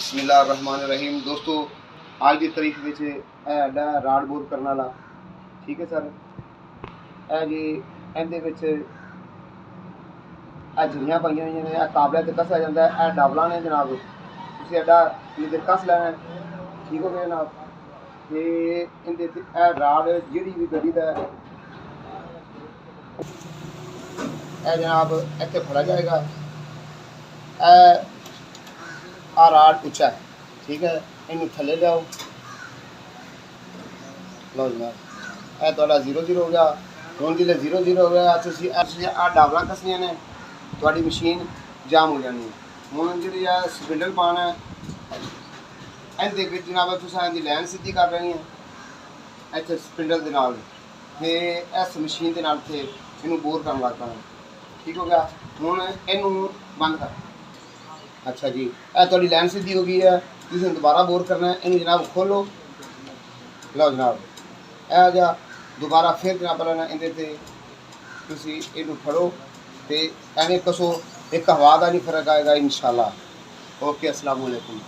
बिस्मिल्लाहिर्रहमानिर्रहीम। दोस्तों आज की तारीख में साडा राड बोर करने वाला ठीक है सर। यह जी इहदे झिरियाँ पाई हुई ने, काबले ते कसा जाता है। यह डबला ने जनाब, तुसीं एडा इधर कस लेना है। ठीक हो गया जनाब। तो इहदे राड जिहड़ी भी गड्डी दा जनाब इत्थे फड़ा जाएगा। आ राड उच्चा है, ठीक है। इनू थले लियाओ, लो जनाब, यह तुहाडा 0-0 हो गया। हुण जिसले 0-0 हो गया तुसीं आ डाबलां कसनियां ने, तुहाडी मशीन जाम हो जानी है। हुण जिहड़ी आ स्पिंडल पाना है, इहदे विच जनाब तुसां इहदी लाइन सीधी कर लेनी है इत्थे स्पिंडल दे नाल, ते इस मशीन दे नाल ते इनू बोर करन लग पैना। ठीक हो गया। हुण इनू बंद कर। अच्छा जी, यह तुहाडी लाइन सीधी हो गई है। तुसीं दोबारा बोर करना है। इनू जनाब खोलो, लो जनाब, यह जा दोबारा फिर जनाब लेना। इहदे ते तुसीं इनू फड़ो ते एवें कसो, एक हवा का नहीं फर्क आएगा इंशाअल्लाह। ओके, अस्सलाम वालेकुम।